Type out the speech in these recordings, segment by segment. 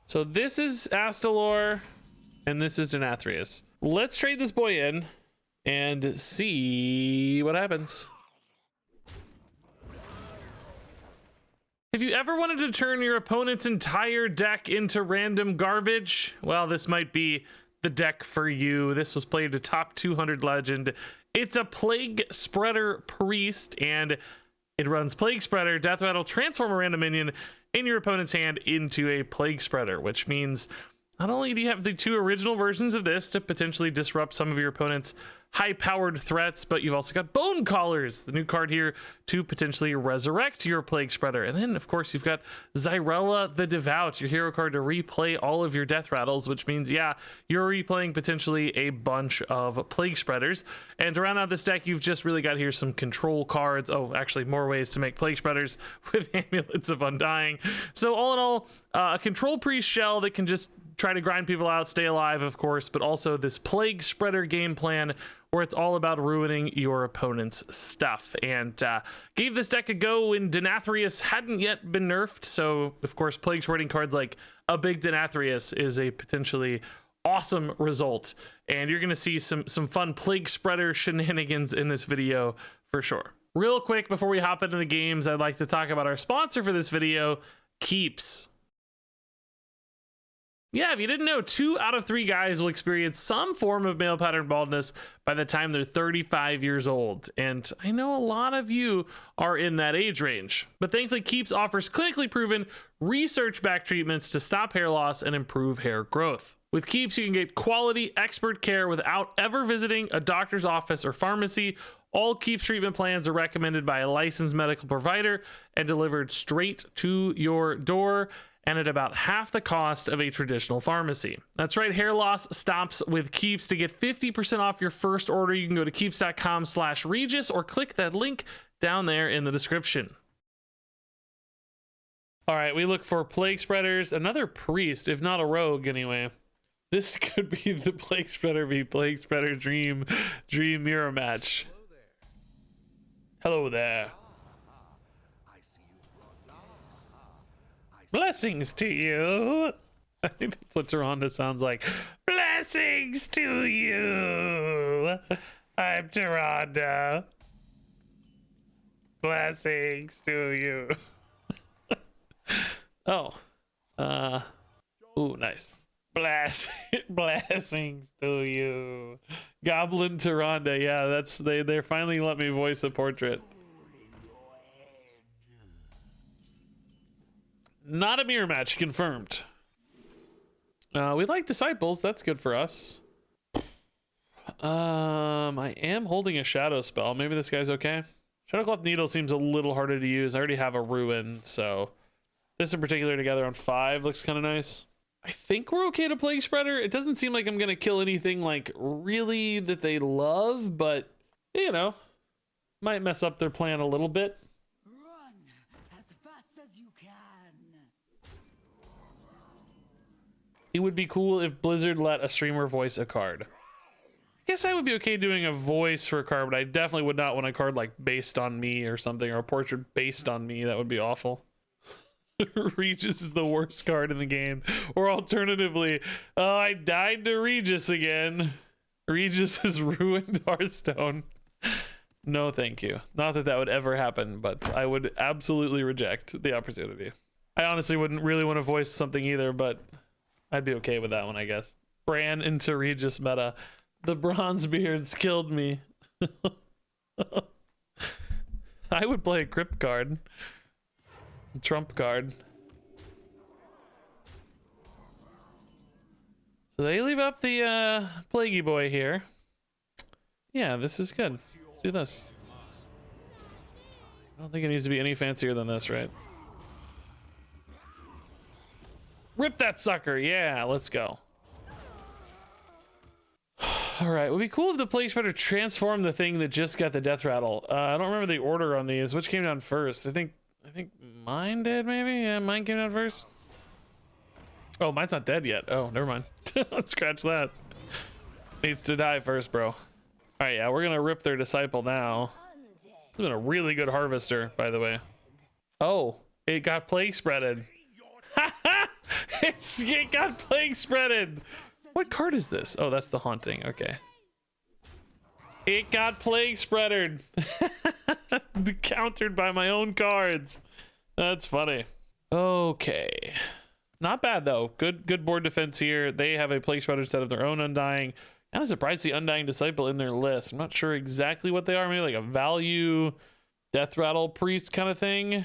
So this is Astalor, and this is Denathrius. Let's trade this boy in and see what happens. Have you ever wanted to turn your opponent's entire deck into random garbage? Well, this might be the deck for you. This was played to top 200 legend. It's a Plaguespreader Priest, and it runs Plaguespreader. Death Rattle, transform a random minion in your opponent's hand into a Plaguespreader, which means not only do you have the two original versions of this to potentially disrupt some of your opponent's high-powered threats, but you've also got Bone Callers, the new card here, to potentially resurrect your Plaguespreader. And then, of course, you've got Zyrella the Devout, your hero card to replay all of your Death Rattles, which means, yeah, you're replaying potentially a bunch of Plaguespreaders. And to round out this deck, you've just really got here some control cards. Oh, actually, more ways to make Plaguespreaders with Amulets of Undying. So all in all, a Control Priest shell that can just try to grind people out, stay alive, of course, but also this Plaguespreader game plan where it's all about ruining your opponent's stuff. And gave this deck a go when Denathrius hadn't yet been nerfed. So, of course, Plaguespreading cards like a big Denathrius is a potentially awesome result. And you're going to see some fun Plaguespreader shenanigans in this video for sure. Real quick, before we hop into the games, I'd like to talk about our sponsor for this video, Keeps. Yeah, if you didn't know, 2 out of 3 guys will experience some form of male pattern baldness by the time they're 35 years old. And I know a lot of you are in that age range. But thankfully, Keeps offers clinically proven, research-backed treatments to stop hair loss and improve hair growth. With Keeps, you can get quality, expert care without ever visiting a doctor's office or pharmacy. All Keeps treatment plans are recommended by a licensed medical provider and delivered straight to your door, and at about half the cost of a traditional pharmacy. That's right, hair loss stops with Keeps. To get 50% off your first order, you can go to keeps.com/Regis or click that link down there in the description. All right, we look for Plaguespreaders, another priest, if not a rogue anyway. This could be the Plaguespreader v Plaguespreader dream mirror match. Hello there. Blessings to you. I think that's what Tyrande sounds like. Blessings to you. I'm Tyrande. Blessings to you. Oh. Ooh, nice. Blessings to you. Goblin Tyrande. Yeah, that's they finally let me voice a portrait. Not a mirror match, confirmed. We like disciples, that's good for us. I am holding a shadow spell. Maybe this guy's okay. Shadowcloth Needle seems a little harder to use. I already have a ruin, so this in particular together on 5 looks kind of nice. I think we're okay to Plaguespreader. It doesn't seem like I'm gonna kill anything like really that they love, but you know, might mess up their plan a little bit. It would be cool if Blizzard let a streamer voice a card. I guess I would be okay doing a voice for a card, but I definitely would not want a card like based on me or something, or a portrait based on me. That would be awful. Regis is the worst card in the game. Or alternatively, oh, I died to Regis again. Regis has ruined Hearthstone. No, thank you. Not that that would ever happen, but I would absolutely reject the opportunity. I honestly wouldn't really want to voice something either, but I'd be okay with that one, I guess. Bran into Regis meta. The Bronzebeards killed me. I would play a Crypt card. Trump card. So they leave up the Plaguey boy here. Yeah, this is good. Let's do this. I don't think it needs to be any fancier than this, right? Rip that sucker. Yeah, let's go. All right, it would be cool if the Plaguespreader transformed the thing that just got the death rattle. I don't remember the order on these. Which came down first? I think mine did, maybe? Yeah, mine came down first. Oh, mine's not dead yet. Oh, never mind. Let's scratch that. Needs to die first, bro. All right, yeah, we're gonna rip their disciple now. It's been a really good harvester, by the way. Oh, it got Plaguespreaded. It got plague spreaded. What card is this? Oh, that's the haunting. Okay. It got plague spreadered. Countered by my own cards. That's funny. Okay. Not bad though. Good board defense here. They have a plague spreader set of their own undying. Kind of surprised the undying disciple in their list. I'm not sure exactly what they are. Maybe like a value death rattle priest kind of thing.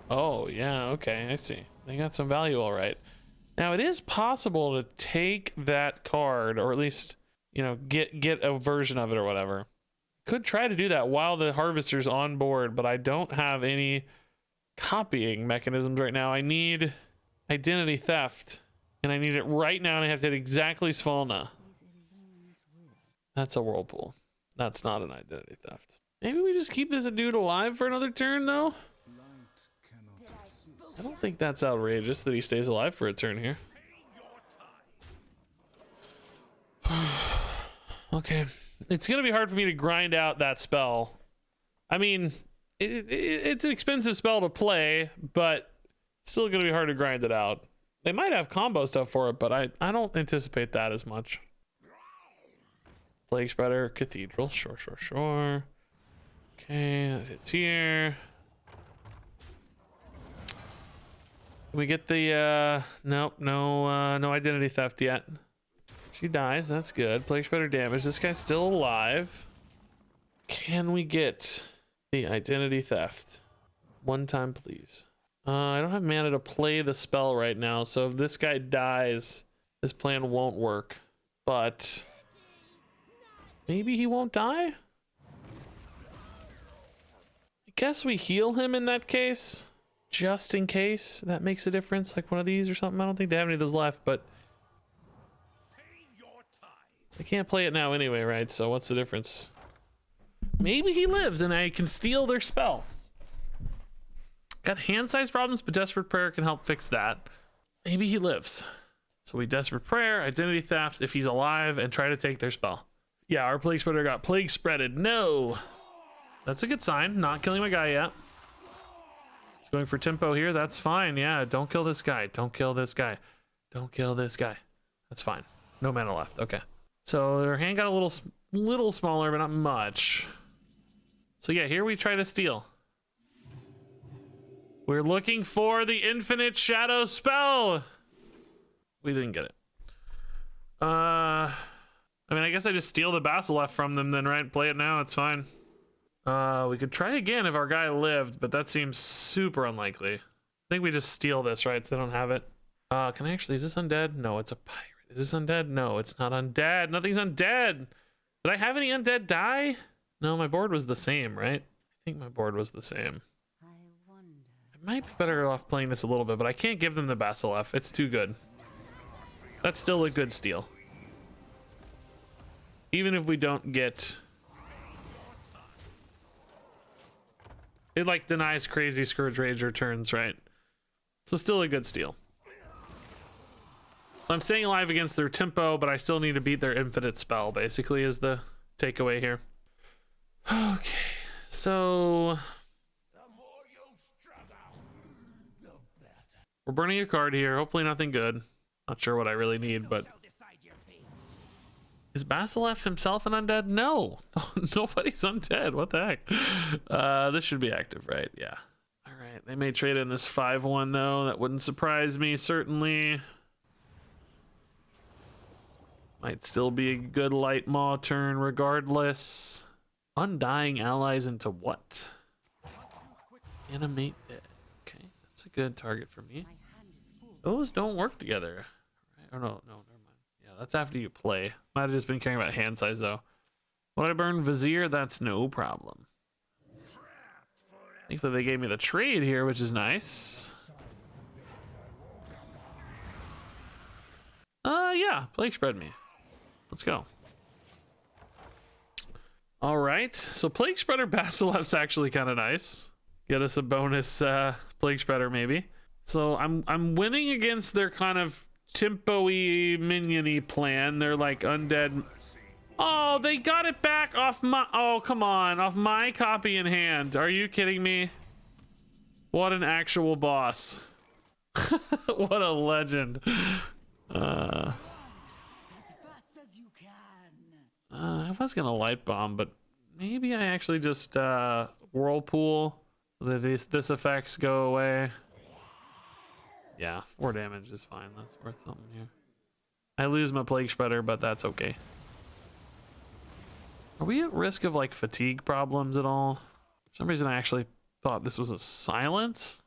Oh yeah, okay, I see. They got some value, all right. Now it is possible to take that card, or at least, you know, get a version of it or whatever. Could try to do that while the harvester's on board, but I don't have any copying mechanisms right now. I need identity theft, and I need it right now, and I have to hit exactly Svalna. That's a whirlpool. That's not an identity theft. Maybe we just keep this dude alive for another turn though. I don't think that's outrageous that he stays alive for a turn here. Okay. It's going to be hard for me to grind out that spell. I mean, it's an expensive spell to play, but still going to be hard to grind it out. They might have combo stuff for it, but I don't anticipate that as much. Plaguespreader, Cathedral. Sure. Okay, that hits here. We get the nope, no identity theft yet. She dies, that's good. Plaguespreader damage. This guy's still alive. Can we get the identity theft? One time, please. I don't have mana to play the spell right now, so if this guy dies, this plan won't work. But maybe he won't die? I guess we heal him in that case. Just in case that makes a difference, like one of these or something. I don't think they have any of those left, but I can't play it now anyway, right? So what's the difference? Maybe he lives and I can steal their spell. Got hand size problems, but Desperate Prayer can help fix that. Maybe he lives. So we Desperate Prayer, identity theft if he's alive, and try to take their spell. Yeah, our plague spreader got plague spreaded. No, that's a good sign. Not killing my guy yet. Going for tempo here, that's fine. Yeah, don't kill this guy. Don't kill this guy. Don't kill this guy. That's fine. No mana left. Okay. So their hand got a little smaller, but not much. So yeah, here we try to steal. We're looking for the infinite shadow spell. We didn't get it. I mean, I guess I just steal the Basilisk from them then, right? Play it now, it's fine. We could try again if our guy lived, but that seems super unlikely. I think we just steal this, right? So they don't have it. Can I actually, is this undead? No, it's a pirate. Is this undead? No, it's not undead. Nothing's undead. Did I have any undead die? No, my board was the same, right? I think my board was the same. I might be better off playing this a little bit, but I can't give them the Basilisk. It's too good. That's still a good steal. Even if we don't get... It like denies crazy Scourge Rager turns, right? So still a good steal. So I'm staying alive against their tempo, but I still need to beat their infinite spell, basically, is the takeaway here. Okay, so... We're burning a card here. Hopefully nothing good. Not sure what I really need, but... Is Basilisk himself an undead? No. Nobody's undead. What the heck? This should be active, right? Yeah. All right. They may trade in this 5-1, though. That wouldn't surprise me, certainly. Might still be a good light maw turn regardless. Undying allies into what? Animate dead. Okay. That's a good target for me. Those don't work together. Right? Oh, no, never mind. Yeah, that's after you play. Might have just been caring about hand size, though. What I burn? Vizier? That's no problem. Thankfully, they gave me the trade here, which is nice. Yeah. Plaguespread me. Let's go. All right. So Plaguespreader Basilisk's actually kind of nice. Get us a bonus Plaguespreader, maybe. So I'm winning against their kind of tempo-y, minion-y plan. They're like undead. Oh, they got it back off my... Oh, come on. Off my copy in hand. Are you kidding me? What an actual boss. What a legend. I was gonna light bomb, but maybe I actually just whirlpool. So this effects go away. Yeah, 4 damage is fine. That's worth something here. I lose my Plaguespreader, but that's okay. Are we at risk of like fatigue problems at all? For some reason I actually thought this was a silence.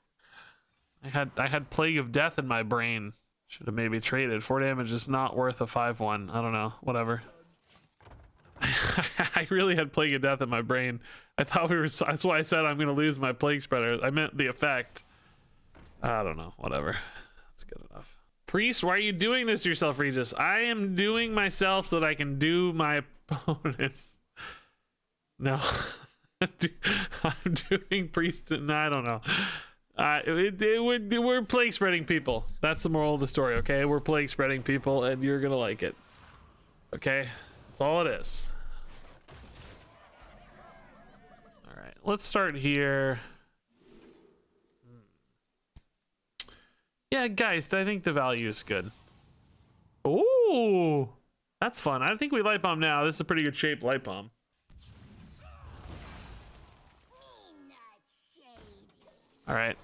I had Plague of Death in my brain. Should have maybe traded. 4 damage is not worth a 5-1. I don't know. Whatever. I really had Plague of Death in my brain. I thought we were. That's why I said I'm gonna lose my Plaguespreader. I meant the effect. I don't know. Whatever. That's good enough. Priest, why are you doing this to yourself, Regis? I am doing myself so that I can do my opponents. No. I'm doing Priest. No, I don't know. We're plague spreading people. That's the moral of the story, okay? We're plague spreading people, and you're gonna like it. Okay? That's all it is. All right, let's start here. Yeah, guys, I think the value is good. Ooh, that's fun. I think we light bomb now. This is a pretty good shape light bomb. All right.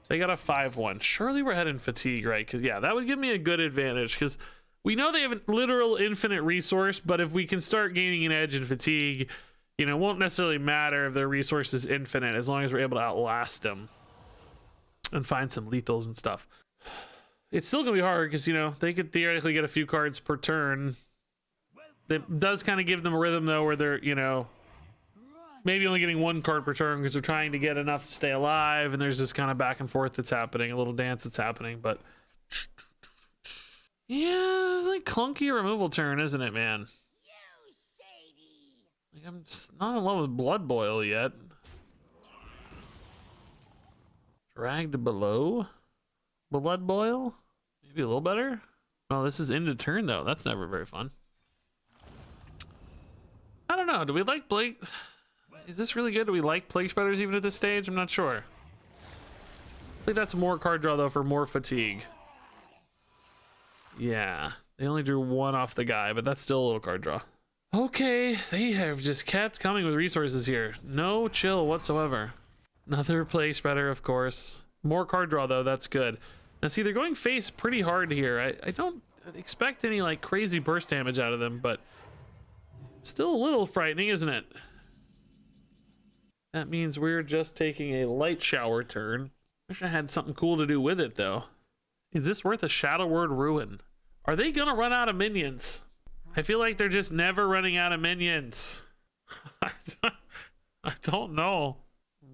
They got a 5-1. Surely we're heading fatigue, right? Because yeah, that would give me a good advantage. Because we know they have a literal infinite resource, but if we can start gaining an edge in fatigue, you know, it won't necessarily matter if their resource is infinite as long as we're able to outlast them and find some lethals and stuff. It's still gonna be hard because, you know, they could theoretically get a few cards per turn. It does kind of give them a rhythm though, where they're, you know, maybe only getting 1 card per turn because they're trying to get enough to stay alive, and there's this kind of back and forth that's happening, a little dance that's happening. But yeah, it's like clunky removal turn, isn't it, man? Like, I'm just not in love with Blood Boil yet. Dragged below Blood Boil, maybe a little better. Oh, this is into turn though. That's never very fun. I don't know. Do we like Blake? Is this really good? Do we like Plaguespreaders even at this stage? I'm not sure. I think that's more card draw though for more fatigue. Yeah, they only drew 1 off the guy, but that's still a little card draw. Okay, they have just kept coming with resources here. No chill whatsoever. Another Plaguespreader, of course. More card draw though, that's good. Now see, they're going face pretty hard here. I don't expect any like crazy burst damage out of them, but still a little frightening, isn't it? That means we're just taking a light shower turn. Wish I had something cool to do with it though. Is this worth a Shadow Word Ruin? Are they gonna run out of minions? I feel like they're just never running out of minions. I don't know.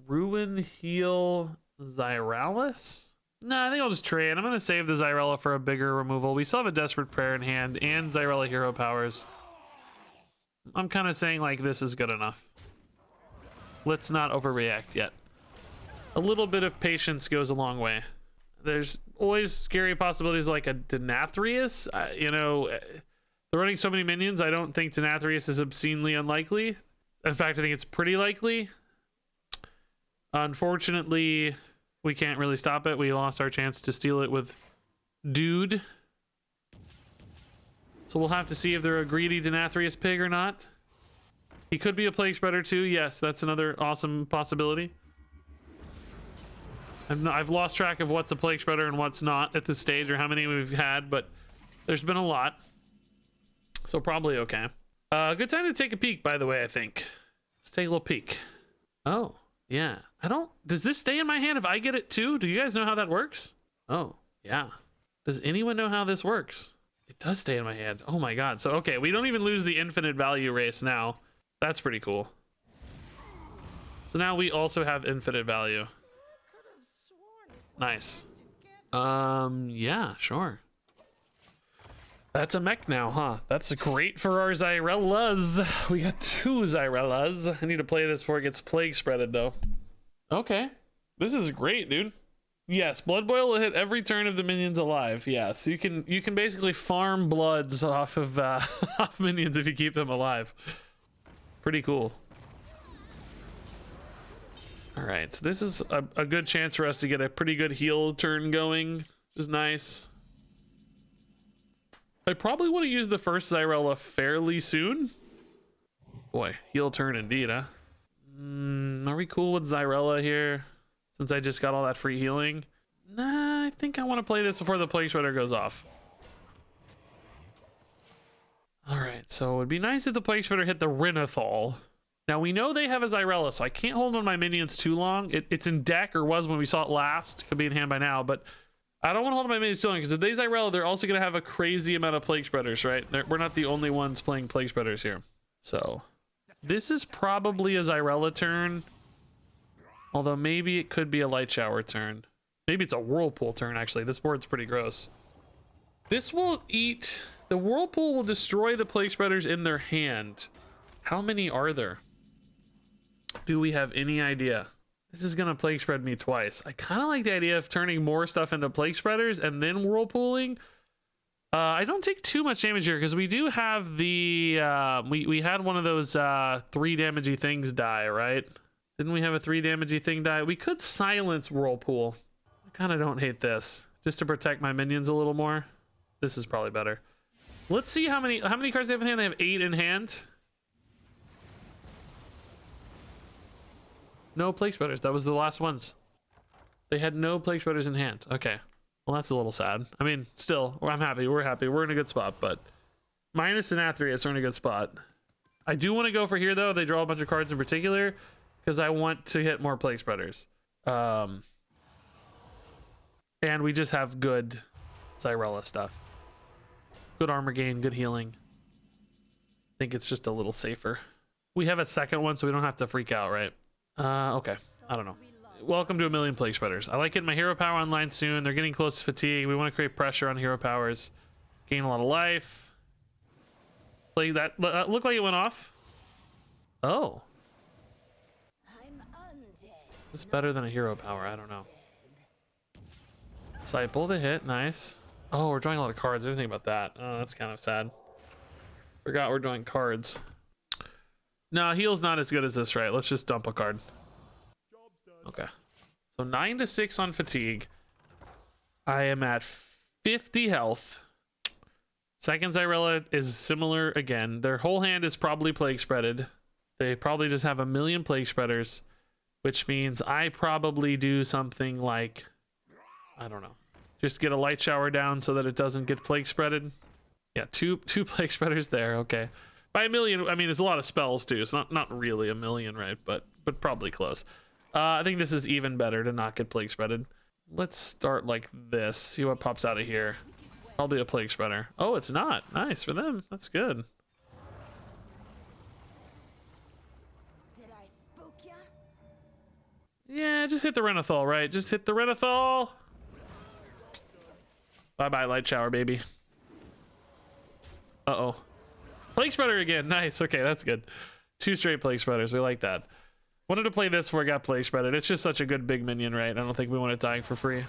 Ruin, heal, Zyralis? Nah, I think I'll just trade. I'm gonna save the Zyrella for a bigger removal. We still have a Desperate Prayer in hand and Zyrella hero powers. I'm kind of saying like this is good enough. Let's not overreact yet. A little bit of patience goes a long way. There's always scary possibilities like a Denathrius. You know, they're running so many minions. I don't think Denathrius is obscenely unlikely. In fact, I think it's pretty likely. Unfortunately, we can't really stop it. We lost our chance to steal it with Dude. So we'll have to see if they're a greedy Denathrius pig or not. He could be a Plaguespreader too. Yes, that's another awesome possibility. I've lost track of what's a Plaguespreader and what's not at this stage, or how many we've had, but there's been a lot. So probably okay. Good time to take a peek, by the way, I think. Let's take a little peek. Oh, yeah. Does this stay in my hand if I get it too? Do you guys know how that works? Oh, yeah. Does anyone know how this works? It does stay in my hand. Oh my god. So, okay, we don't even lose the infinite value race now. That's pretty cool. So now we also have infinite value. Nice. Yeah, sure. That's a mech now, huh? That's great for our Zyrellas. We got 2 Zyrellas. I need to play this before it gets plague spreaded though. Okay. This is great, dude. Yes, Blood Boil will hit every turn of the minions alive. Yeah, so you can basically farm bloods off of off minions if you keep them alive. Pretty cool. All right, so this is a good chance for us to get a pretty good heal turn going, which is nice. I probably want to use the first Zyrella fairly soon. Boy, heal turn indeed, huh? Are we cool with Zyrella here? Since I just got all that free healing? Nah, I think I want to play this before the Plaguespreader goes off. All right, so it would be nice if the Plaguespreader hit the Renathal. Now, we know they have a Zyrella, so I can't hold on my minions too long. It's in deck, or was when we saw it last. Could be in hand by now, but I don't want to hold on my minions too long, because if they Zyrella, they're also going to have a crazy amount of Plaguespreaders, right? We're not the only ones playing Plaguespreaders here. So, this is probably a Zyrella turn. Although, maybe it could be a Light Shower turn. Maybe it's a Whirlpool turn, actually. This board's pretty gross. This will eat... The Whirlpool will destroy the Plaguespreaders in their hand. How many are there? Do we have any idea? This is gonna Plaguespread me twice. I kind of like the idea of turning more stuff into Plaguespreaders and then Whirlpooling. I don't take too much damage here because we do have the... we had one of those 3 damagey things die, right? Didn't we have a 3 damagey thing die? We could silence Whirlpool. I kind of don't hate this. Just to protect my minions a little more. This is probably better. Let's see how many cards they have in hand. They have 8 in hand. No Plaguespreaders. That was the last ones. They had no Plaguespreaders in hand. Okay. Well, that's a little sad. I mean, still, I'm happy. We're happy. We're in a good spot, but minus an Athreus, we're in a good spot. I do want to go for here, though. They draw a bunch of cards in particular because I want to hit more Plaguespreaders. And we just have good Zyrella stuff. Good armor gain, good healing. I think it's just a little safer. We have a second one, so we don't have to freak out, right? Okay. I don't know. Welcome to a million Plaguespreaders. I like getting my hero power online soon. They're getting close to fatigue. We want to create pressure on hero powers. Gain a lot of life. Play that. Looked like it went off. Oh. Is this better than a hero power? I don't know. Disciple the hit. Nice. Oh, we're drawing a lot of cards. I didn't think about that. Oh, that's kind of sad. Forgot we're drawing cards. No, heal's not as good as this, right? Let's just dump a card. Okay. So 9 to 6 on fatigue. I am at 50 health. Second Zyrella is similar again. Their whole hand is probably Plaguespreaded. They probably just have a million Plaguespreaders, which means I probably do something like, I don't know. Just get a Light Shower down so that it doesn't get Plaguespreaded. Yeah, two Plaguespreaders there. Okay. By a million, I mean, it's a lot of spells too. It's not really a million, right? But probably close. I think this is even better to not get Plaguespreaded. Let's start like this. See what pops out of here. Probably a Plaguespreader. Oh, it's not. Nice for them. That's good. Did I spook ya? Yeah, just hit the Renathal, right? Just hit the Renathal. Bye-bye, Light Shower, baby. Uh-oh. Plaguespreader again. Nice. Okay, that's good. 2 straight Plaguespreaders. We like that. Wanted to play this before I got Plaguespreaded. It's just such a good big minion, right? I don't think we want it dying for free.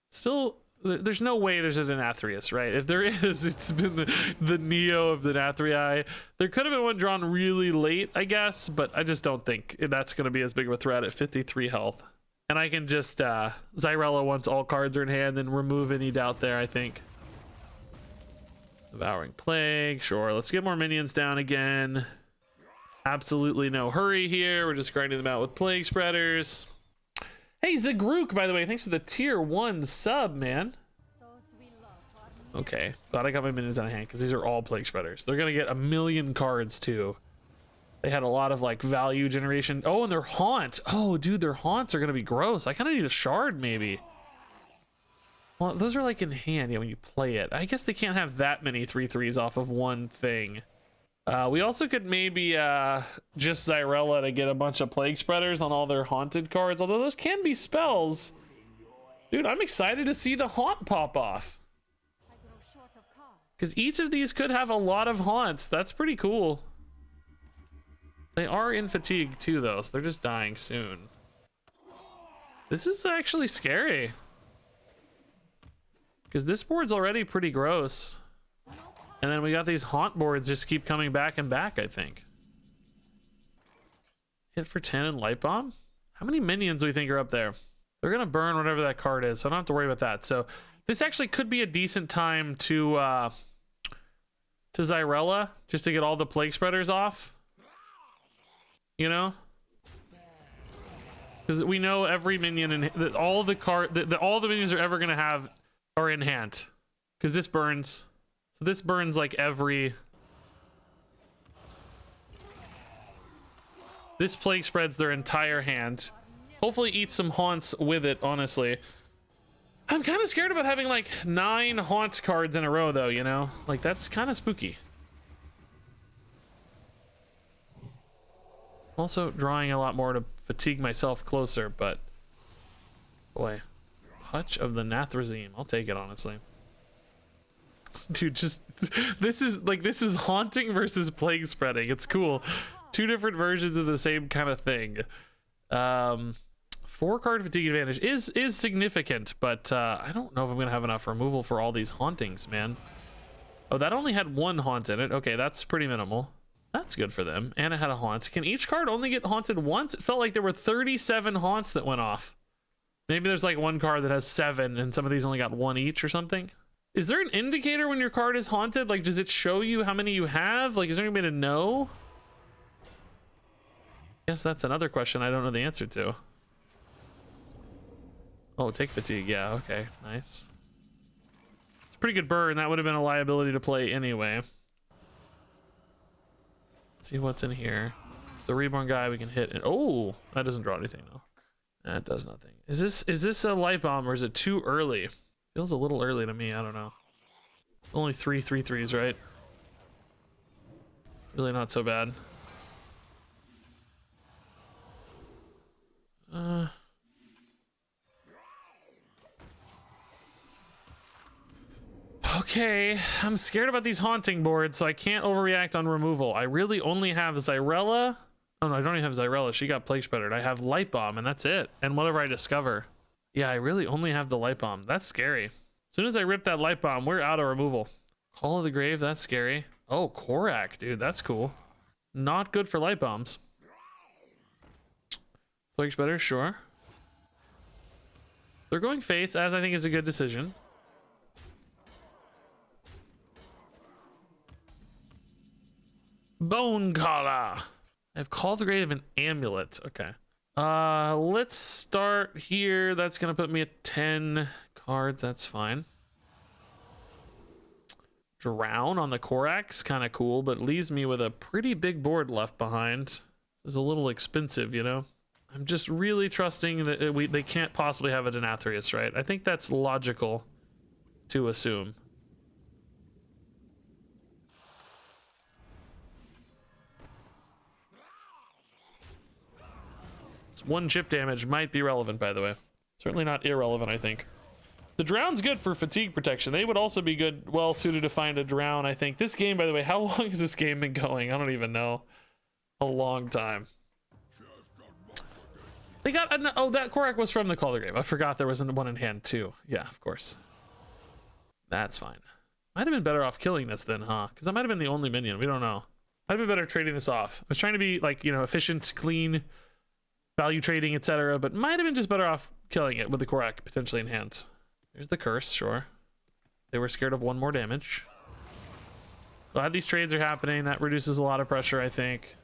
Still, there's no way there's an Athreus, right? If there is, it's been the Neo of the Nathrii. There could have been one drawn really late, I guess, but I just don't think that's going to be as big of a threat at 53 health. And I can just Zyrella once all cards are in hand and remove any doubt there, I think. Devouring Plague, sure. Let's get more minions down again. Absolutely no hurry here. We're just grinding them out with Plaguespreaders. Hey, Zagrook, by the way, thanks for the tier 1 sub, man. Okay, thought I got my minions out of hand because these are all Plaguespreaders. They're gonna get a million cards too. They had a lot of like value generation. Oh, and their haunt. Oh, dude, their haunts are gonna be gross. I kind of need a shard maybe. Well, those are like in hand, yeah, when you play it. I guess they can't have that many 3/3s off of one thing. We also could maybe just Zyrella to get a bunch of Plaguespreaders on all their haunted cards, although those can be spells. Dude, I'm excited to see the haunt pop off. Because each of these could have a lot of haunts. That's pretty cool. They are in fatigue too, though, so they're just dying soon. This is actually scary. Because this board's already pretty gross. And then we got these haunt boards just keep coming back and back, I think. Hit for 10 and light bomb. How many minions do we think are up there? They're gonna burn whatever that card is, so I don't have to worry about that. So this actually could be a decent time to Zyrella, just to get all the Plaguespreaders off. You know? Because we know every minion and all the minions are ever gonna have are in hand. Because this burns. So this burns like every. This plague spreads their entire hand. Hopefully eat some haunts with it, honestly. I'm kind of scared about having like 9 haunt cards in a row though, you know? Like that's kind of spooky. Also drawing a lot more to fatigue myself closer, but boy, touch of the Nathrazine. I'll take it, honestly. Dude, just this is haunting versus plague spreading. It's cool. 2 different versions of the same kind of thing. 4-card fatigue advantage is significant, but I don't know if I'm gonna have enough removal for all these hauntings, man. Oh, that only had 1 haunt in it. Okay, that's pretty minimal. That's good for them. And it had a haunt. Can each card only get haunted once? It felt like there were 37 haunts that went off. Maybe there's like 1 card that has 7 and some of these only got 1 each or something. Is there an indicator when your card is haunted? Like, does it show you how many you have? Like, is there any way to know? Yes, that's another question I don't know the answer to. Oh, take fatigue. Yeah, okay, nice. It's a pretty good burn. That would have been a liability to play anyway. Let's see what's in here. It's a reborn guy we can hit. And oh, that doesn't draw anything though. That does nothing. Is this a light bomb or is it too early? Feels a little early to me. I don't know. Only 3 3/3s, right? Really not so bad. Okay, I'm scared about these haunting boards, so I can't overreact on removal. I really only have Zyrella. Oh no, I don't even have Zyrella. She got Plaguespreader. I have Light Bomb, and that's it. And whatever I discover. Yeah, I really only have the Light Bomb. That's scary. As soon as I rip that Light Bomb, we're out of removal. Call of the Grave, that's scary. Oh, Korak, dude, that's cool. Not good for Light Bombs. Plaguespreader, sure. They're going face, as I think is a good decision. Bone Collar. I have Call of the Grave and Amulet. Okay. Let's start here. That's gonna put me at 10 cards. That's fine. Drown on the Korax, kind of cool, but leaves me with a pretty big board left behind. It's a little expensive, you know. I'm just really trusting that they can't possibly have a Denathrius, right? I think that's logical to assume. One chip damage might be relevant, by the way. Certainly not irrelevant, I think. The Drown's good for fatigue protection. They would also be good, well suited to find a Drown, I think. This game, by the way, how long has this game been going? I don't even know. A long time. They got, oh, that Korak was from the Call of the Grave. I forgot there was one in hand too. Yeah, of course. That's fine. Might have been better off killing this then, huh? Because I might have been the only minion. We don't know. Might have been better trading this off. I was trying to be like, you know, efficient, clean, value trading, etc., but might have been just better off killing it with the Korak potentially in hand. There's the curse, sure. They were scared of 1 more damage. Glad these trades are happening. That reduces a lot of pressure, I think.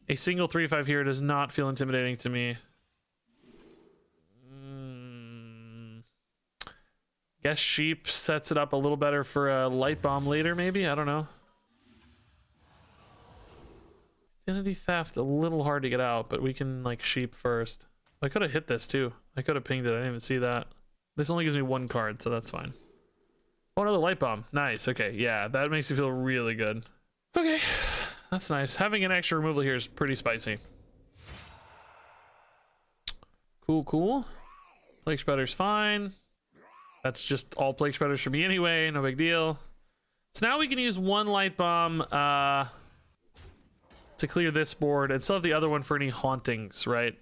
A single 3/5 here does not feel intimidating to me. Guess Sheep sets it up a little better for a Light Bomb later, maybe? I don't know. Identity Theft, a little hard to get out, but we can like Sheep first. I could have hit this too. I could have pinged it. I didn't even see that. This only gives me 1 card, so that's fine. Oh, another Light Bomb. Nice. Okay, yeah, that makes me feel really good. Okay, that's nice. Having an extra removal here is pretty spicy. Cool, cool. Plaguespreader's fine. That's just all Plaguespreaders for me anyway. No big deal. So now we can use 1 Light Bomb to clear this board and still have the other one for any hauntings, right?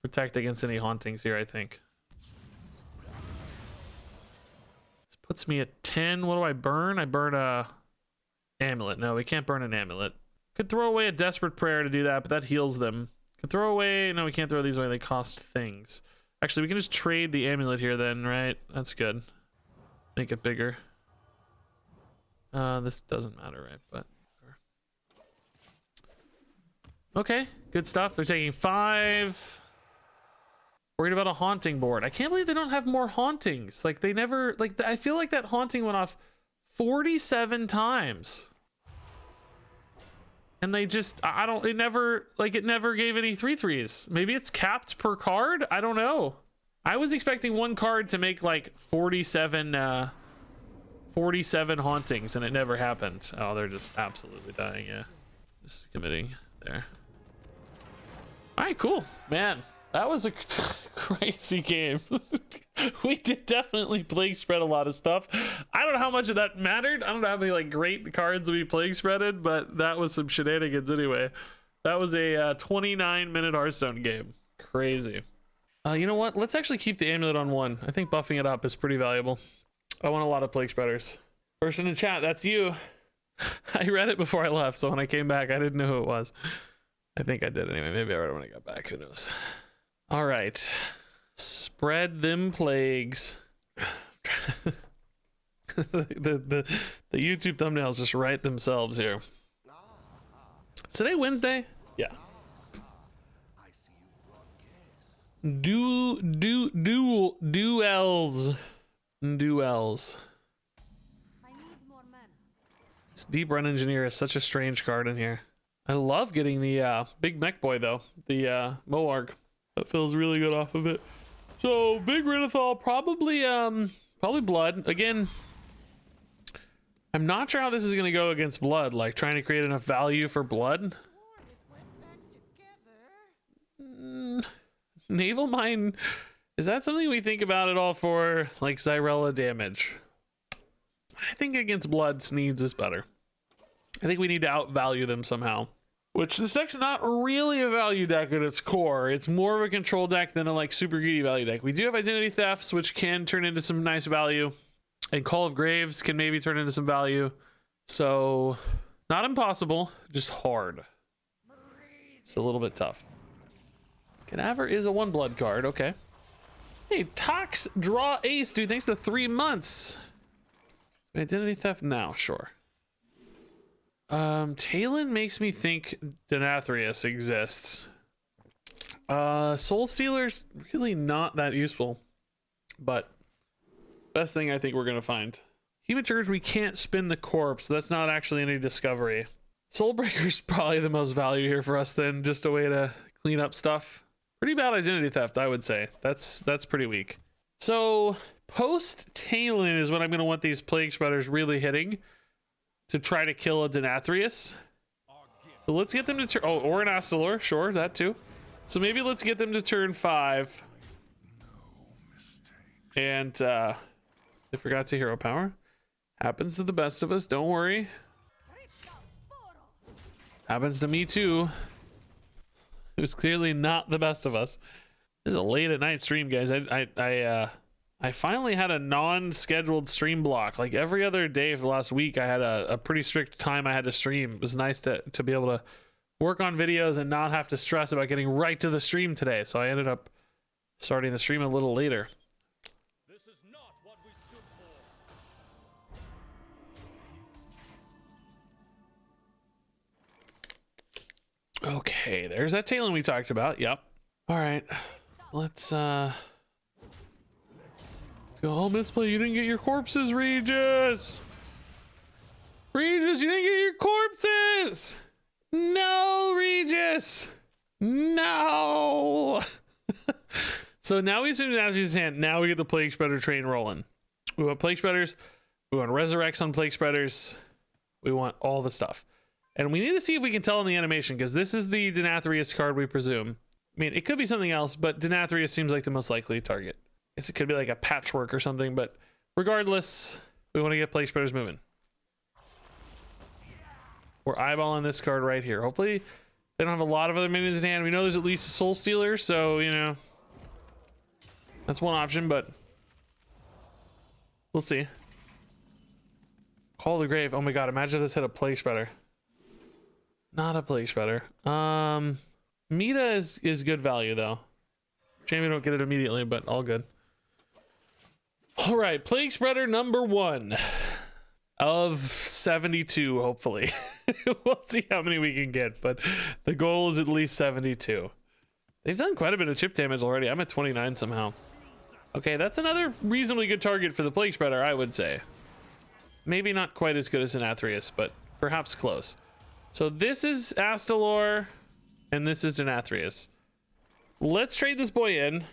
Protect against any hauntings here, I think. This puts me at 10. What do I burn? I burn a amulet. No, we can't burn an amulet. Could throw away a Desperate Prayer to do that, but that heals them. Could throw away... No, we can't throw these away. They cost things. Actually, we can just trade the amulet here then, right? That's good. Make it bigger. This doesn't matter, right? But... Okay, good stuff. They're taking 5. Worried about a haunting board. I can't believe they don't have more hauntings. Like, they never... Like, I feel like that haunting went off 47 times. And they just... I don't... It never... Like, it never gave any 3/3s. Maybe it's capped per card? I don't know. I was expecting one card to make, like, 47... 47 hauntings, and it never happened. Oh, they're just absolutely dying, yeah. Just committing there. Alright, cool. Man, that was a crazy game. We did definitely plague spread a lot of stuff. I don't know how much of that mattered. I don't know how many like great cards we plague spreaded, but that was some shenanigans anyway. That was a 29-minute Hearthstone game. Crazy. You know what? Let's actually keep the amulet on 1. I think buffing it up is pretty valuable. I want a lot of Plaguespreaders. Person in chat, that's you. I read it before I left, so when I came back, I didn't know who it was. I think I did anyway. Maybe I read it when I got back. Who knows? All right. Spread them plagues. the YouTube thumbnails just write themselves here. Is today Wednesday? Yeah. Duels. I need more mana. This Deep Run Engineer is such a strange card in here. I love getting the big mech boy though, the Moarg. That feels really good off of it. So big Renethal, probably Blood. Again, I'm not sure how this is gonna go against Blood, like trying to create enough value for Blood. Naval Mine, is that something we think about at all for like Xyrella damage? I think against Blood, Sneeds is better. I think we need to outvalue them somehow. Which this deck's not really a value deck at its core. It's more of a control deck than a like super greedy value deck. We do have Identity Thefts, which can turn into some nice value. And Call of Graves can maybe turn into some value. So, not impossible, just hard. It's a little bit tough. Cadaver is a 1 blood card, okay. Hey, Tox Draw Ace, dude, thanks to 3 months. Identity Theft now, sure. Talon makes me think Denathrius exists. Soul Stealer's really not that useful. But best thing I think we're gonna find. Hematurge, we can't spin the corpse, so that's not actually any discovery. Soulbreaker's probably the most value here for us then, just a way to clean up stuff. Pretty bad Identity Theft, I would say. That's pretty weak. So post Talon is when I'm gonna want these Plaguespreaders really hitting to try to kill a Denathrius. So let's get them to turn, oh, or an Astalor, sure, that too. So maybe let's get them to turn 5. And they forgot to hero power. Happens to the best of us, don't worry. Happens to me too. It was clearly not the best of us. This is a late at night stream, guys. I finally had a non-scheduled stream block. Like every other day for the last week, I had a pretty strict time I had to stream. It was nice to be able to work on videos and not have to stress about getting right to the stream today. So I ended up starting the stream a little later. This is not what we stood for. Okay, there's that Talon we talked about. Yep. All right, let's go. Oh, misplay! You didn't get your corpses, Regis. Regis, you didn't get your corpses. No, Regis. No. So now we assume Denathrius' hand. Now we get the Plaguespreader train rolling. We want Plaguespreaders. We want Resurrects on Plaguespreaders. We want all the stuff. And we need to see if we can tell in the animation, because this is the Denathrius card, we presume. I mean, it could be something else, but Denathrius seems like the most likely target. I guess it could be like a patchwork or something, but regardless, we want to get Plaguespreaders moving. We're eyeballing this card right here. Hopefully, they don't have a lot of other minions in hand. We know there's at least a Soul Stealer, so, you know, that's one option, but we'll see. Call the Grave. Oh my god, imagine if this hit a Plaguespreader. Not a Plaguespreader. Meta is good value though. Shame we don't get it immediately, but all good. All right, Plaguespreader number 1 of 72, hopefully. We'll see how many we can get, but the goal is at least 72. They've done quite a bit of chip damage already. I'm at 29 somehow. Okay, that's another reasonably good target for the Plaguespreader, I would say. Maybe not quite as good as an Athreus, but perhaps close. So this is Astalor, and this is Denathrius. Let's trade this boy in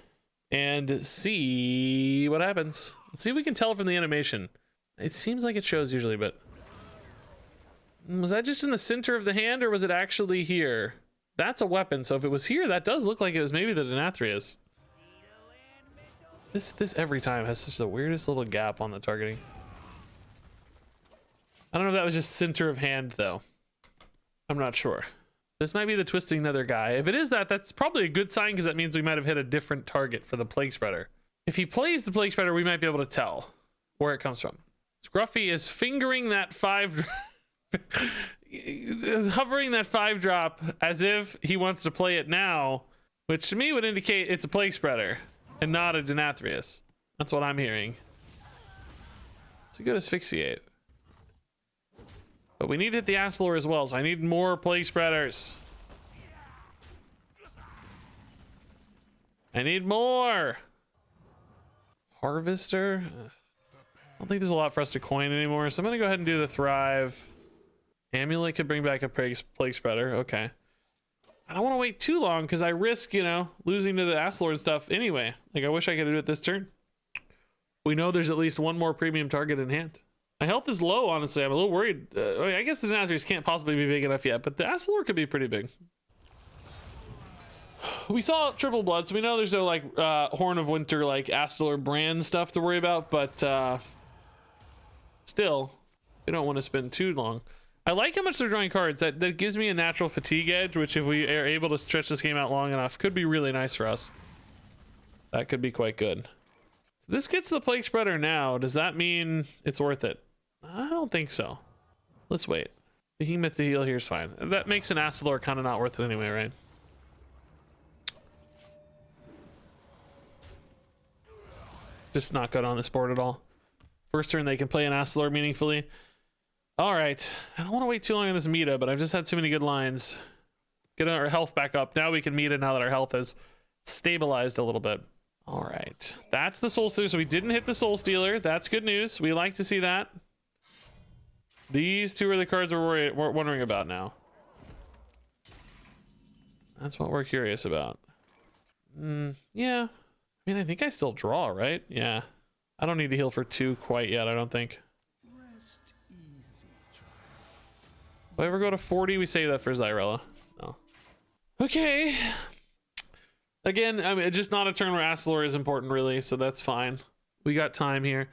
and see what happens. Let's see if we can tell from the animation. It seems like it shows usually, but... Was that just in the center of the hand, or was it actually here? That's a weapon, so if it was here, that does look like it was maybe the Denathrius. This every time has such the weirdest little gap on the targeting. I don't know if that was just center of hand, though. I'm not sure. This might be the Twisting Nether guy. If it is that, that's probably a good sign, because that means we might have hit a different target for the Plaguespreader. If he plays the Plaguespreader, we might be able to tell where it comes from. Scruffy is fingering that 5... hovering that 5-drop as if he wants to play it now, which to me would indicate it's a Plaguespreader and not a Denathrius. That's what I'm hearing. It's a good asphyxiate. But we need to hit the Astalor as well, so I need more Plaguespreaders. I need more! Harvester? I don't think there's a lot for us to coin anymore, so I'm gonna go ahead and do the Thrive. Amulet could bring back a Plaguespreader. Okay. I don't want to wait too long because I risk, you know, losing to the Astalor and stuff anyway. Like, I wish I could do it this turn. We know there's at least one more premium target in hand. My health is low, honestly. I'm a little worried. I guess the Denathrius can't possibly be big enough yet, but the Astalor could be pretty big. We saw Triple Blood, so we know there's no, like, Horn of Winter, like, Astalor brand stuff to worry about, but still, we don't want to spend too long. I like how much they're drawing cards. That gives me a natural fatigue edge, which if we are able to stretch this game out long enough, could be really nice for us. That could be quite good. So this gets the Plaguespreader now. Does that mean it's worth it? I don't think so. Let's wait. Behemoth to heal here is fine. That makes an Astalor kind of not worth it anyway, right? Just not good on this board at all. First turn they can play an Astalor meaningfully. All right, I don't want to wait too long on this meta, but I've just had too many good lines. Get our health back up. Now we can meta now that our health has stabilized a little bit. All right, that's the Soul Stealer. So we didn't hit the Soul Stealer. That's good news. We like to see that. These two are the cards we're wondering about now. That's what we're curious about. Yeah, I mean, I think I still draw, right? Yeah, I don't need to heal for 2 quite yet, I don't think. If I ever go to 40, we save that for Zyrella. No. Okay. Again, I mean, just not a turn where Astalor is important, really, so that's fine. We got time here.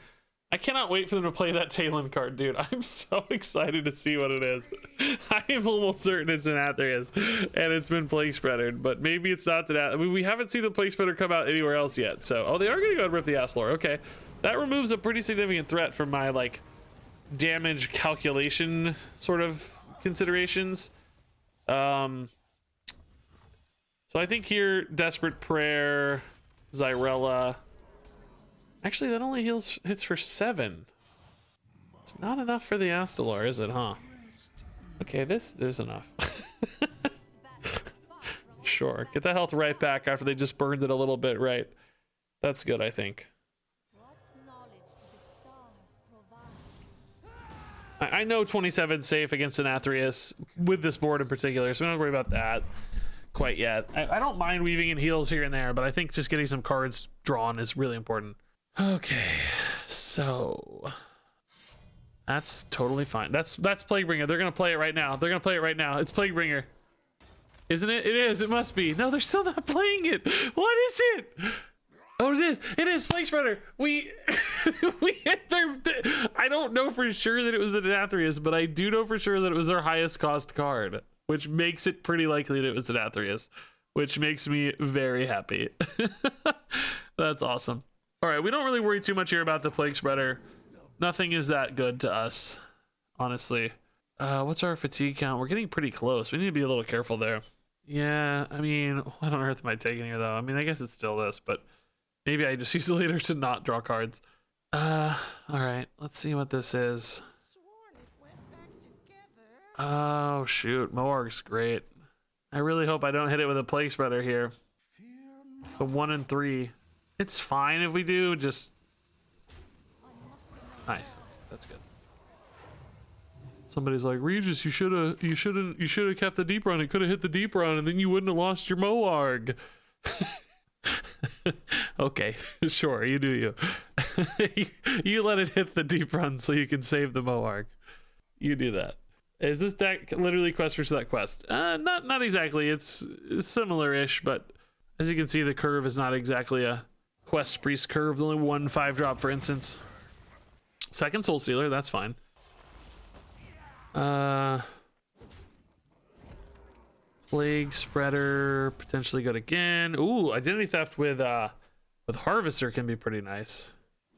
I cannot wait for them to play that Talon card, dude. I'm so excited to see what it is. I am almost certain it's an Athreus, and it's been Plaguespreadered, but maybe it's not that. I mean, we haven't seen the Plaguespreader come out anywhere else yet, so... Oh, they are going to go and rip the Astalor. Okay. That removes a pretty significant threat from my, like, damage calculation sort of considerations. So I think here Desperate Prayer, Zyrella. Actually, that only hits for 7. It's not enough for the Astalor, is it, huh? Okay, this is enough. Sure, get the health right back after they just burned it a little bit, right? That's good, I think. I know 27 safe against an Athreus with this board in particular, so we don't have to worry about that quite yet. I don't mind weaving in heals here and there, but I think just getting some cards drawn is really important. Okay, so that's totally fine. That's Plaguebringer. They're gonna play it right now. They're gonna play it right now. It's Plaguebringer, isn't it? It is. It must be. No, they're still not playing it. What is it? Oh, it is. It is Plaguespreader. We hit their. I don't know for sure that it was an Athreus, but I do know for sure that it was their highest cost card, which makes it pretty likely that it was an Athreus, which makes me very happy. That's awesome. All right, we don't really worry too much here about the Plaguespreader. Nothing is that good to us, honestly. What's our fatigue count? We're getting pretty close. We need to be a little careful there. Yeah, I mean, what on earth am I taking here though? I mean, I guess it's still this, but maybe I just use it later to not draw cards. All right, let's see what this is. Oh shoot, Moarg's great. I really hope I don't hit it with a Plaguespreader here. So 1 and 3. It's fine if we do, just nice. That's good. Somebody's like, Regis, you should have kept the deep run. It could have hit the deep run, and then you wouldn't have lost your Moarg. Okay, sure, you do you. You let it hit the deep run so you can save the Moarg. You do that. Is this deck literally quest versus that quest? Not exactly. It's similar-ish, but as you can see, the curve is not exactly a quest priest curve. Only 1 5-drop, for instance. Second Soul Stealer, that's fine. Plaguespreader, potentially good again. Ooh, Identity Theft with Harvester can be pretty nice.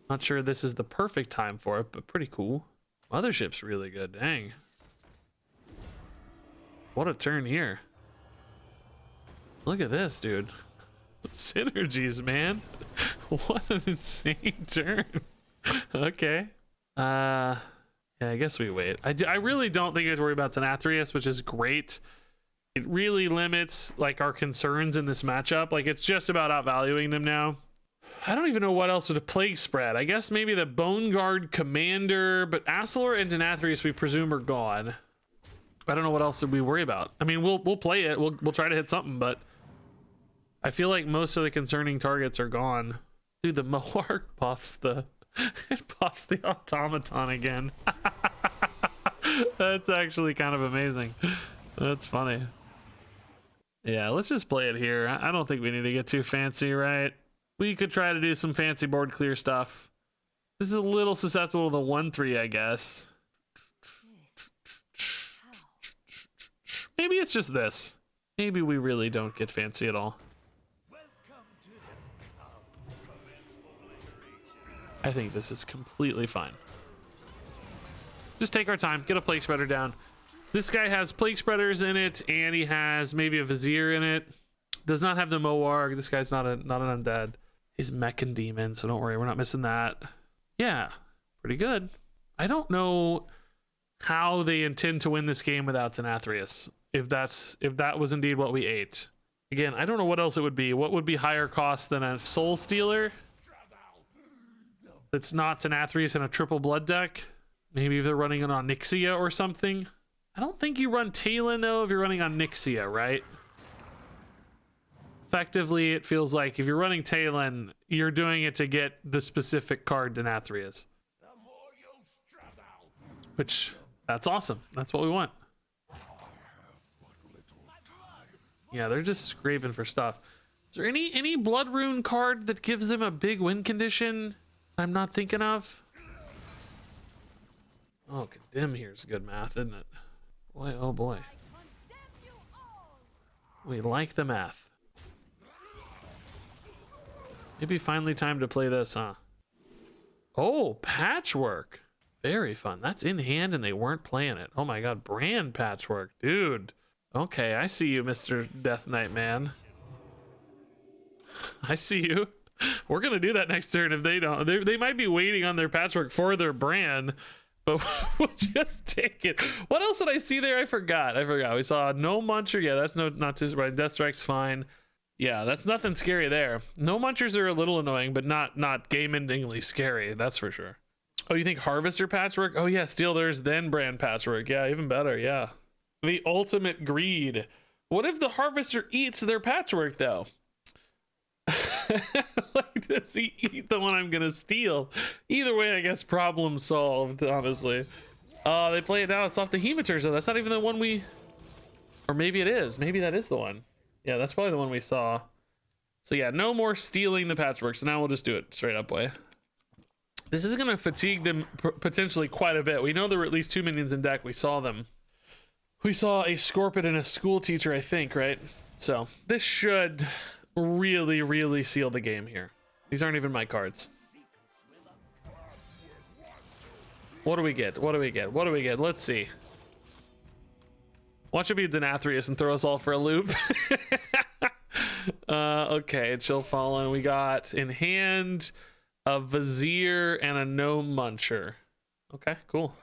Not sure this is the perfect time for it, but pretty cool. Mothership's really good, dang. What a turn here. Look at this, dude. Synergies, man. What an insane turn. Okay. Yeah, I guess we wait. I really don't think I have to worry about Denathrius, which is great. It really limits like our concerns in this matchup. Like it's just about outvaluing them now. I don't even know what else with a Plague Spread. I guess maybe the Bone Guard Commander, but Asalor and Denathrius we presume are gone. I don't know what else did we worry about. I mean, we'll play it. We'll try to hit something, but I feel like most of the concerning targets are gone. Dude, the Moarg buffs the it buffs the automaton again. That's actually kind of amazing. That's funny. Yeah, let's just play it here. I don't think we need to get too fancy, right? We could try to do some fancy board clear stuff. This is a little susceptible to the 1-3, I guess. Maybe it's just this. Maybe we really don't get fancy at all. I think this is completely fine. Just take our time, get a Plaguespreader down. This guy has Plaguespreaders in it, and he has maybe a Vizier in it. Does not have the Moarg. This guy's not an undead. He's Mechan Demon, so don't worry, we're not missing that. Yeah, pretty good. I don't know how they intend to win this game without Denathrius. If that was indeed what we ate. Again, I don't know what else it would be. What would be higher cost than a Soul Stealer? That's not Denathrius in a triple blood deck. Maybe if they're running an Onyxia or something. I don't think you run Talon though if you're running on Onyxia, right? Effectively, it feels like if you're running Talon, you're doing it to get the specific card Denathrius. Which, that's awesome. That's what we want. Yeah, they're just scraping for stuff. Is there any Blood Rune card that gives them a big win condition I'm not thinking of? Oh, Condemn here's good math, isn't it? Boy, oh boy. We like the math. Maybe finally time to play this, huh? Oh, Patchwork. Very fun. That's in hand and they weren't playing it. Oh my god, brand Patchwork. Dude. Okay, I see you, Mr. Death Knight Man. I see you. We're gonna do that next turn if they don't. They might be waiting on their Patchwork for their brand, but we'll just take it. What else did I see there? I forgot. We saw no Muncher. Yeah, that's not too surprising. Death Strike's fine. Yeah, that's nothing scary there. No Munchers are a little annoying, but not game-endingly scary. That's for sure. Oh, you think Harvester Patchwork? Oh yeah, steal theirs, then brand Patchwork. Yeah, even better. Yeah. The ultimate greed. What if the Harvester eats their Patchwork though? Like, does he eat the one I'm gonna steal? Either way, I guess problem solved, honestly. Oh, they play it now. It's off the Hematurs though. That's not even the one we... Or maybe it is. Maybe that is the one. Yeah, that's probably the one we saw. So yeah, no more stealing the Patchwork. So now we'll just do it straight up way. This is gonna fatigue them potentially quite a bit. We know there were at least 2 minions in deck. We saw them. We saw a Scorpion and a School Teacher, I think, right? So this should really, really seal the game here. These aren't even my cards. What do we get? What do we get? What do we get? Let's see. Watch it be Denathrius and throw us all for a loop. Okay, chill fallen. We got in hand a Vizier and a Gnome Muncher. Okay, cool.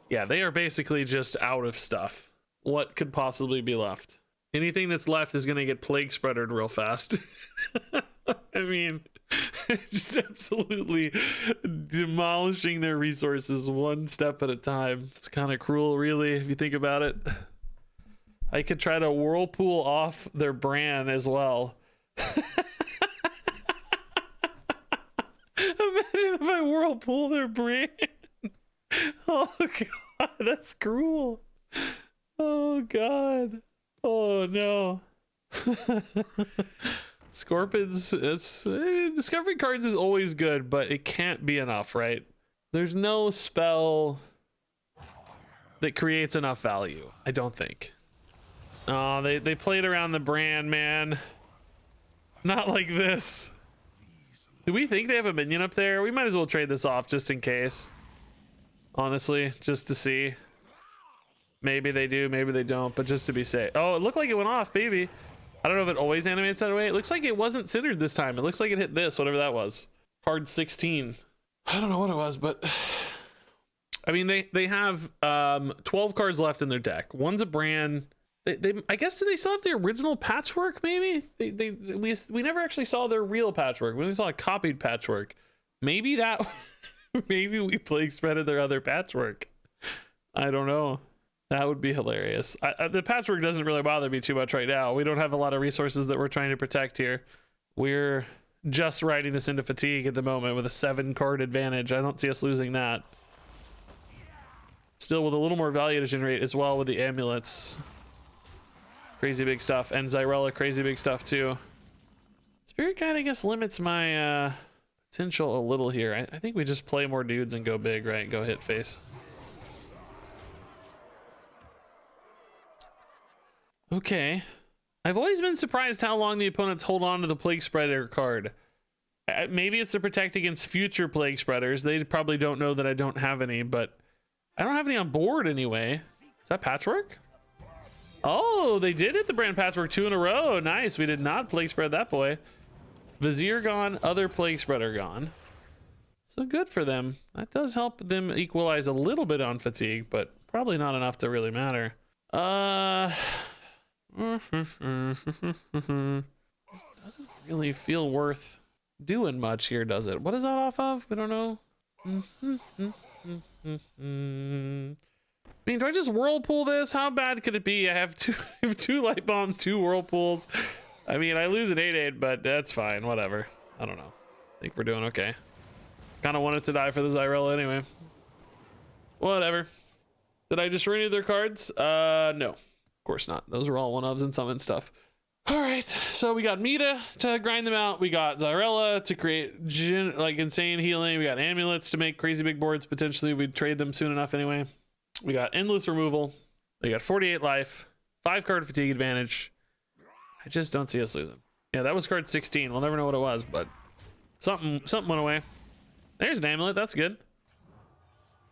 Yeah, they are basically just out of stuff. What could possibly be left? Anything that's left is going to get Plaguespreadered real fast. I mean, just absolutely demolishing their resources one step at a time. It's kind of cruel, really, if you think about it. I could try to whirlpool off their Bran as well. Imagine if I whirlpool their Bran. Oh god, that's cruel. Oh god. Oh no. Scorpions, discovery cards is always good, but it can't be enough, right? There's no spell that creates enough value, I don't think. Oh, they played around the Bran, man. Not like this. Do we think they have a minion up there? We might as well trade this off just in case. Honestly, just to see. Maybe they do, maybe they don't, but just to be safe. Oh, it looked like it went off, baby. I don't know if it always animates that way. It looks like it wasn't centered this time. It looks like it hit this, whatever that was. Card 16. I don't know what it was, but I mean, they have 12 cards left in their deck. One's a Bran. I guess, do they still have the original patchwork? Maybe we never actually saw their real patchwork. We only saw a copied patchwork. Maybe that maybe we Plaguespreaded their other patchwork. I don't know. That would be hilarious. The patchwork doesn't really bother me too much right now. We don't have a lot of resources that we're trying to protect here. We're just riding this into fatigue at the moment with a 7-card advantage. I don't see us losing that. Still with a little more value to generate as well with the amulets. Crazy big stuff. And Zyrella, crazy big stuff too. Spirit Guide, I guess, limits my potential a little here. I think we just play more dudes and go big, right? Go hit face. Okay. I've always been surprised how long the opponents hold on to the Plaguespreader card. Maybe it's to protect against future Plaguespreaders. They probably don't know that I don't have any, but I don't have any on board anyway. Is that patchwork? Oh, they did hit the Bran patchwork 2 in a row. Nice. We did not Plaguespread that boy. Vizier gone, other Plaguespreader gone. So good for them. That does help them equalize a little bit on fatigue, but probably not enough to really matter. Doesn't really feel worth doing much here, does it? What is that off of? We don't know. I mean, do I just whirlpool this? How bad could it be? I have two light bombs, 2 whirlpools. I mean, I lose an 8/8, but that's fine. Whatever. I don't know. I think we're doing okay. Kind of wanted to die for the Zyrella anyway. Whatever. Did I just renew their cards? No. Of course not. Those are all 1-ofs and summon stuff. All right. So we got Mita to grind them out. We got Zyrella to create like insane healing. We got amulets to make crazy big boards. Potentially we'd trade them soon enough anyway. We got endless removal. We got 48 life, 5-card fatigue advantage. I just don't see us losing. Yeah, that was card 16. We'll never know what it was, but something went away. There's an amulet. That's good.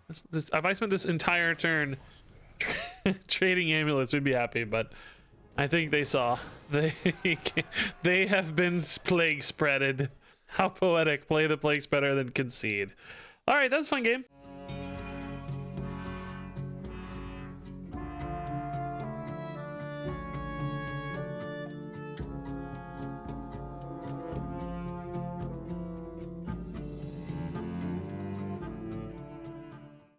If I spent this entire turn trading amulets, we'd be happy, but I think they saw. They have been Plaguespreaded. How poetic. Play the Plaguespreader, then concede. All right, that's a fun game.